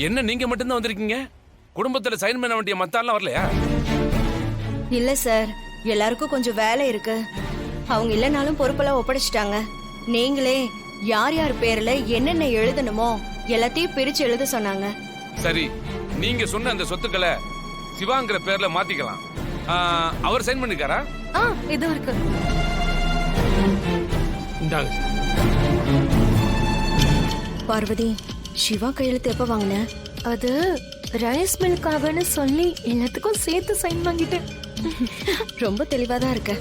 என்ன நீங்க மட்டும்தான் வந்திருக்கீங்க? குடும்பத்துல சைன் பண்ண வேண்டிய மத்தாலாம் வரலையா? இல்ல சார், எல்லாருக்கும் கொஞ்சம் வேலை இருக்கு. அவங்க இல்லைனாலும் பொறுப்பெல்லாம் ஒப்படைச்சிட்டாங்க. நீங்களே யார் யார் பேர்ல என்னென்ன எழுதணுமோ எல்லாத்தையும் பிரிச்சு எழுத சொன்னாங்க. சரி, நீங்க சொன்ன அந்த சொத்துக்களை சிவாங்கிற பேர்ல மாத்திக்கலாம். அவர் சைன் பண்ணிருக்காரா? இது இருக்கு. பார்வதி, சிவா கையெழுத்து எப்ப வாங்கின? அது ரைஸ் மில்காகன்னு சொல்லி எல்லாத்துக்கும் சேர்த்து சைன் வாங்கிட்டேன். ரொம்ப தெளிவாதான் இருக்க.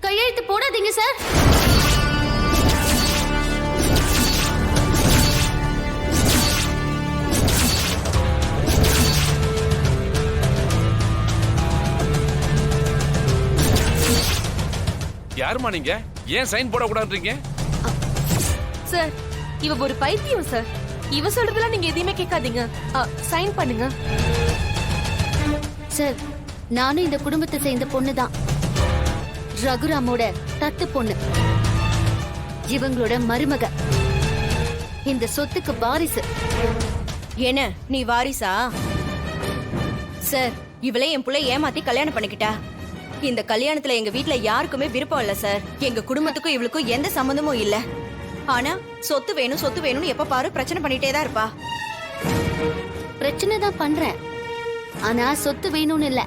கையெழுத்து போடாதீங்க சார். யாருமா நீங்க? ஏன் சைன் போடக்கூடாதுன்றீங்க? சார், இவ ஒரு பைத்தியம் சார். இவ சொல்றதெல்லாம் நீங்க எதையுமே கேட்காதீங்க. சைன் பண்ணுங்க சார். நானும் இந்த குடும்பத்தை சேர்ந்த பொண்ணுதான். ரகுராமோட தத்து பொண்ணு. இவங்களோட மருமக. இந்த சொத்துக்கு வாரிசு. என்ன நீ வாரிசா? சார், இவளே என் புள்ள ஏமாத்தி கல்யாணம் பண்ணிக்கிட்டா. இந்த கல்யாணத்துல எங்க வீட்ல யாருக்குமே விருப்பம் இல்ல சார். எங்க குடும்பத்துக்கும் இவளுக்கும் எந்த சம்பந்தமும் இல்ல. ஆனா சொத்து வேணும் சொத்து வேணும்னு எப்ப பாரு பிரச்சனை பண்ணிட்டே தான் இருப்பா. பிரச்சனை தான் பண்றேன். ஆனா சொத்து வேணும்னு இல்ல,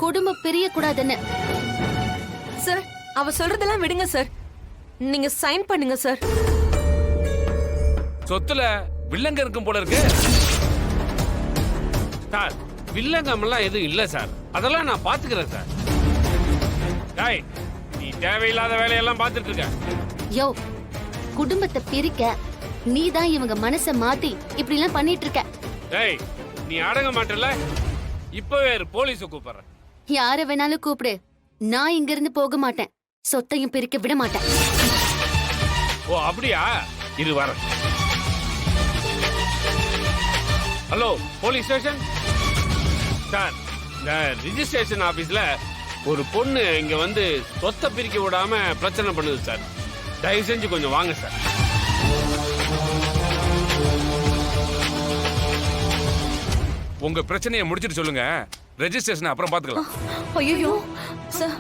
குடும்பம் பிரிய கூடாதுன்னு. சார், அவ சொல்றதெல்லாம் விடுங்க சார். நீங்க சைன் பண்ணுங்க சார். சொத்துல வில்லங்க இருக்கும் போல இருக்கு. சார், வில்லங்கமெல்லாம் எதுவும் இல்ல சார். அதெல்லாம் நான் பாத்துக்கிறேன் சார். டேய், நீ தேவையில்லாத வேலையெல்லாம் பாத்துட்டு இருக்க. யோ, குடும்பத்தை பிரிக்க நீதான் இவங்க மனச மாத்தி இப்படி எல்லாம் பண்ணிட்டு இருக்க. டேய், நீ அடங்க மாட்டல. இப்பவே போலீஸ கூப்பிடுறேன். யார வேணாலும் கூப்பிடு. நான் இங்க இருந்து போக மாட்டேன். சொத்தையும் பிரிக்க விட மாட்டேன். ஓ அப்படியா? இரு வர. Hello, police station sir. இந்த ரிஜிஸ்ட்ரேஷன் ஆபீஸ்ல ஒரு பொண்ணு இங்க வந்து சொத்தை பிரிக்க விடாம பிரச்சனை பண்ணுது சார். தயவு செஞ்சு கொஞ்சம் வாங்க சார். உங்க பிரச்சனையை முடிச்சிட்டு சொல்லுங்க. ரெஜிஸ்ட்ரேஷன் அப்புறம் பாத்துக்கலாம். ஐயோ சார்,